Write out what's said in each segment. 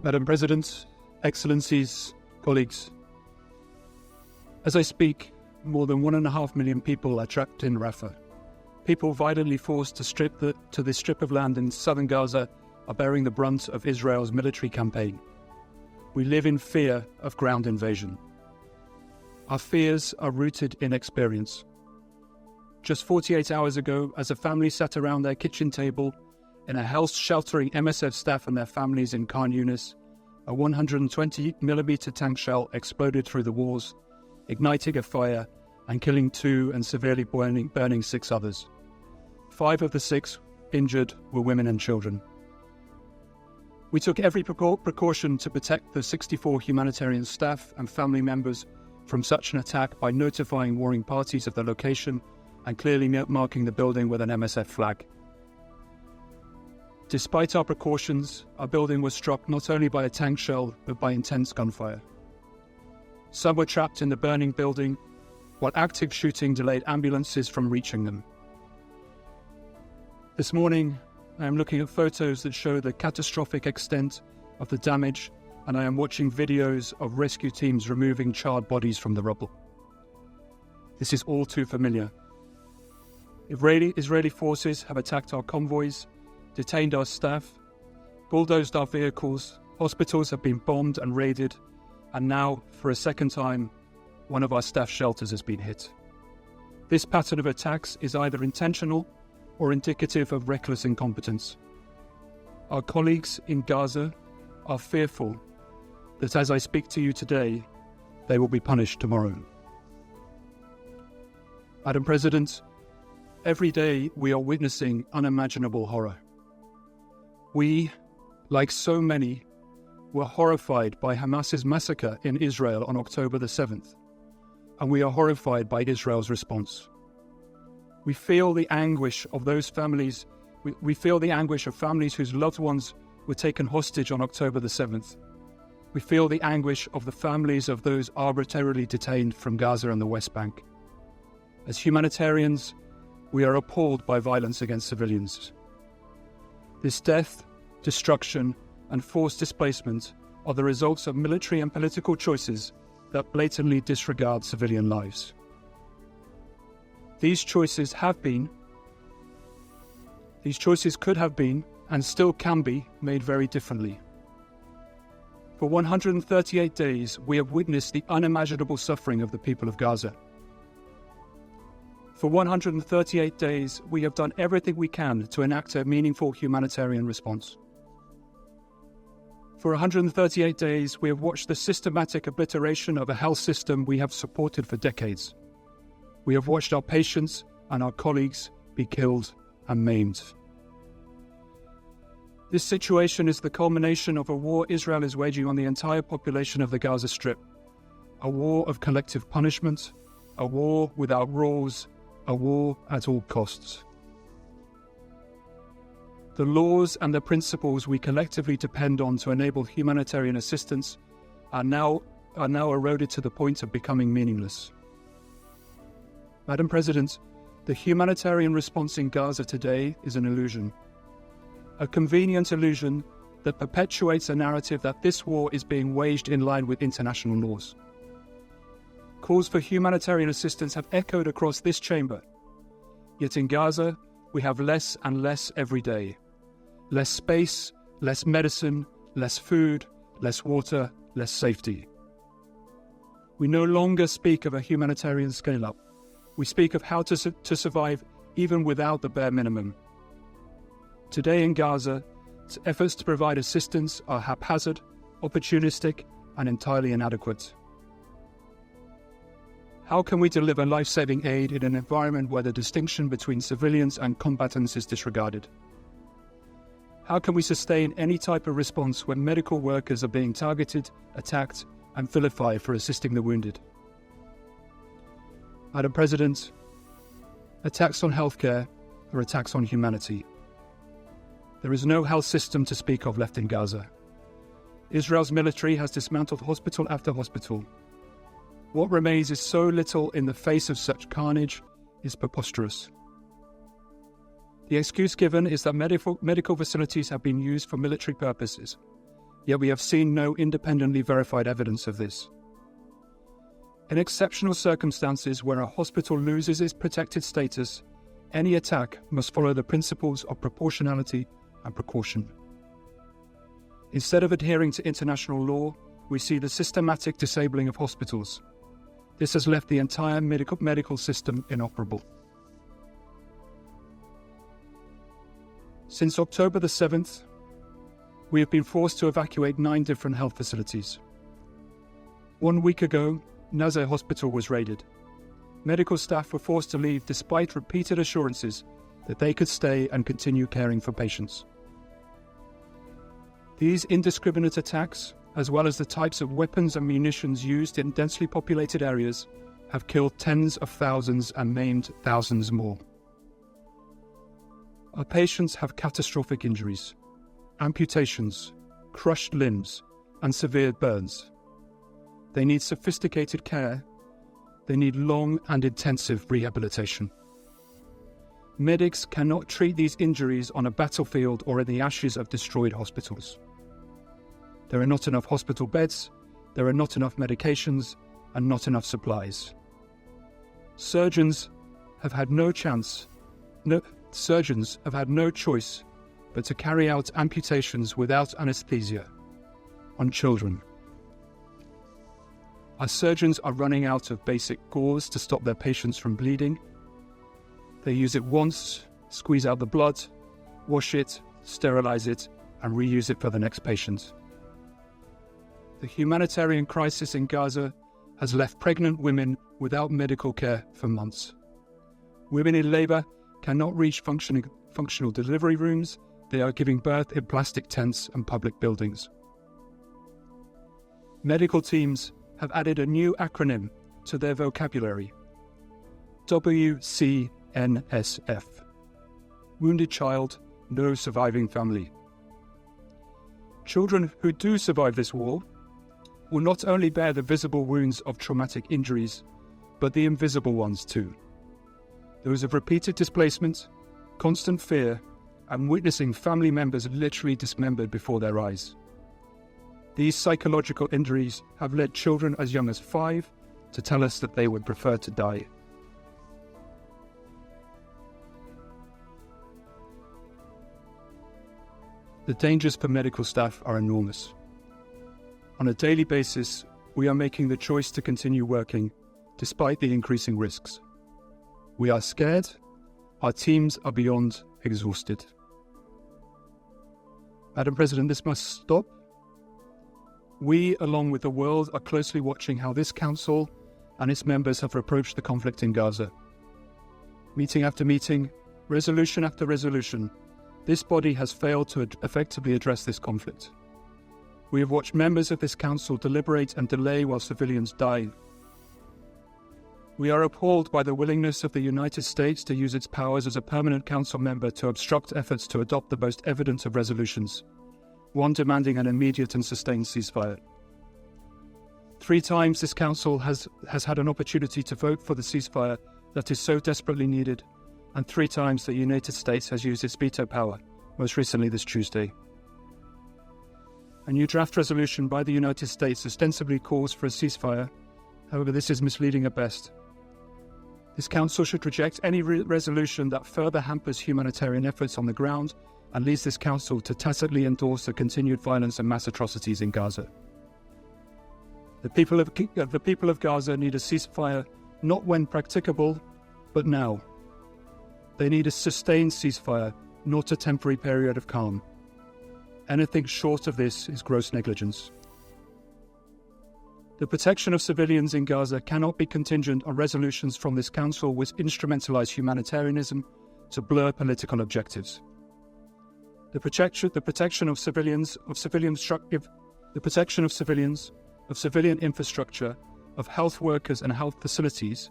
Madam President, Excellencies, colleagues. As I speak, more than 1.5 million people are trapped in Rafah. People violently forced to this strip of land in southern Gaza are bearing the brunt of Israel's military campaign. We live in fear of ground invasion. Our fears are rooted in experience. Just 48 hours ago, as a family sat around their kitchen table in a house sheltering MSF staff and their families in Khan Yunis, a 120mm tank shell exploded through the walls, igniting a fire and killing 2 and severely burning 6 others. 5 of the 6 injured were women and children. We took every precaution to protect the 64 humanitarian staff and family members from such an attack by notifying warring parties of the location and clearly marking the building with an MSF flag. Despite our precautions, our building was struck not only by a tank shell but by intense gunfire. Some were trapped in the burning building, while active shooting delayed ambulances from reaching them. This morning, I am looking at photos that show the catastrophic extent of the damage, and I am watching videos of rescue teams removing charred bodies from the rubble. This is all too familiar. Israeli forces have attacked our convoys, detained our staff, bulldozed our vehicles, hospitals have been bombed and raided, and now, for a second time, one of our staff shelters has been hit. This pattern of attacks is either intentional or indicative of reckless incompetence. Our colleagues in Gaza are fearful that as I speak to you today, they will be punished tomorrow. Madam President, every day we are witnessing unimaginable horror. We, like so many, were horrified by Hamas's massacre in Israel on October the 7th, and we are horrified by Israel's response. We feel the anguish of those families. We feel the anguish of families whose loved ones were taken hostage on October the 7th. We feel the anguish of the families of those arbitrarily detained from Gaza and the West Bank. As humanitarians, we are appalled by violence against civilians. This death, destruction, and forced displacement are the results of military and political choices that blatantly disregard civilian lives. These choices could have been, and still can be, made very differently. For 138 days, we have witnessed the unimaginable suffering of the people of Gaza. For 138 days, we have done everything we can to enact a meaningful humanitarian response. For 138 days, we have watched the systematic obliteration of a health system we have supported for decades. We have watched our patients and our colleagues be killed and maimed. This situation is the culmination of a war Israel is waging on the entire population of the Gaza Strip. A war of collective punishment, a war without rules, a war at all costs. The laws and the principles we collectively depend on to enable humanitarian assistance are now eroded to the point of becoming meaningless. Madam President, the humanitarian response in Gaza today is an illusion. A convenient illusion that perpetuates a narrative that this war is being waged in line with international laws. Calls for humanitarian assistance have echoed across this chamber. Yet in Gaza, we have less and less every day. Less space, less medicine, less food, less water, less safety. We no longer speak of a humanitarian scale-up. We speak of how to survive even without the bare minimum. Today in Gaza, efforts to provide assistance are haphazard, opportunistic, and entirely inadequate. How can we deliver life-saving aid in an environment where the distinction between civilians and combatants is disregarded? How can we sustain any type of response when medical workers are being targeted, attacked, and vilified for assisting the wounded? Madam President, attacks on healthcare are attacks on humanity. There is no health system to speak of left in Gaza. Israel's military has dismantled hospital after hospital. What remains is so little in the face of such carnage is preposterous. The excuse given is that medical facilities have been used for military purposes. yet we have seen no independently verified evidence of this. In exceptional circumstances where a hospital loses its protected status, any attack must follow the principles of proportionality and precaution. Instead of adhering to international law, we see the systematic disabling of hospitals. This has left the entire medical system inoperable. Since October the 7th, we have been forced to evacuate 9 different health facilities. 1 week ago, Nazar Hospital was raided. Medical staff were forced to leave despite repeated assurances that they could stay and continue caring for patients. These indiscriminate attacks, as well as the types of weapons and munitions used in densely populated areas, have killed tens of thousands and maimed thousands more. Our patients have catastrophic injuries, amputations, crushed limbs, and severe burns. They need sophisticated care. They need long and intensive rehabilitation. Medics cannot treat these injuries on a battlefield or in the ashes of destroyed hospitals. There are not enough hospital beds, there are not enough medications, and not enough supplies. Surgeons have had no choice but to carry out amputations without anesthesia on children. Our surgeons are running out of basic gauze to stop their patients from bleeding. They use it once, squeeze out the blood, wash it, sterilize it, and reuse it for the next patient. The humanitarian crisis in Gaza has left pregnant women without medical care for months. Women in labour cannot reach functional delivery rooms. They are giving birth in plastic tents and public buildings. Medical teams have added a new acronym to their vocabulary: WCNSF. Wounded child, no surviving family. Children who do survive this war will not only bear the visible wounds of traumatic injuries, but the invisible ones too. Those of repeated displacement, constant fear, and witnessing family members literally dismembered before their eyes. These psychological injuries have led children as young as 5 to tell us that they would prefer to die. The dangers for medical staff are enormous. On a daily basis, we are making the choice to continue working despite the increasing risks. We are scared. Our teams are beyond exhausted. Madam President, this must stop. We, along with the world, are closely watching how this Council and its members have approached the conflict in Gaza. Meeting after meeting, resolution after resolution, this body has failed to effectively address this conflict. We have watched members of this Council deliberate and delay while civilians die. We are appalled by the willingness of the United States to use its powers as a permanent Council member to obstruct efforts to adopt the most evident of resolutions, one demanding an immediate and sustained ceasefire. 3 times this Council has had an opportunity to vote for the ceasefire that is so desperately needed, and 3 times the United States has used its veto power, most recently this Tuesday. A new draft resolution by the United States ostensibly calls for a ceasefire. However, this is misleading at best. This Council should reject any resolution that further hampers humanitarian efforts on the ground and leads this Council to tacitly endorse the continued violence and mass atrocities in Gaza. The people of Gaza need a ceasefire not when practicable, but now. They need a sustained ceasefire, not a temporary period of calm. Anything short of this is gross negligence. The protection of civilians in Gaza cannot be contingent on resolutions from this Council which instrumentalize humanitarianism to blur political objectives. The protection of civilian infrastructure, of health workers and health facilities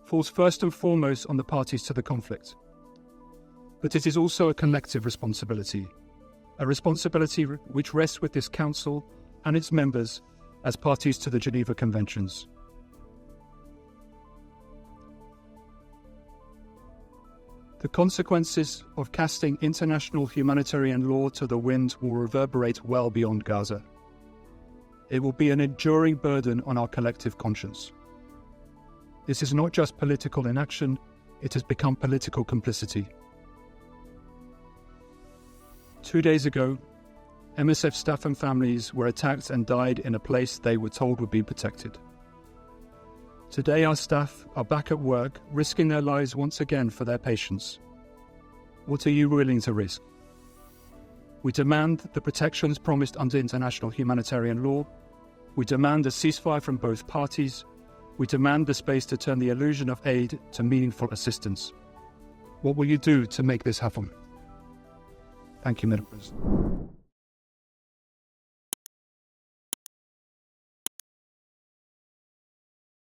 falls first and foremost on the parties to the conflict. But it is also a collective responsibility, a responsibility which rests with this Council and its members as parties to the Geneva Conventions. The consequences of casting international humanitarian law to the wind will reverberate well beyond Gaza. It will be an enduring burden on our collective conscience. This is not just political inaction, it has become political complicity. 2 days ago, MSF staff and families were attacked and died in a place they were told would be protected. Today our staff are back at work, risking their lives once again for their patients. What are you willing to risk? We demand the protections promised under international humanitarian law. We demand a ceasefire from both parties. We demand the space to turn the illusion of aid to meaningful assistance. What will you do to make this happen? Thank you, Madam President.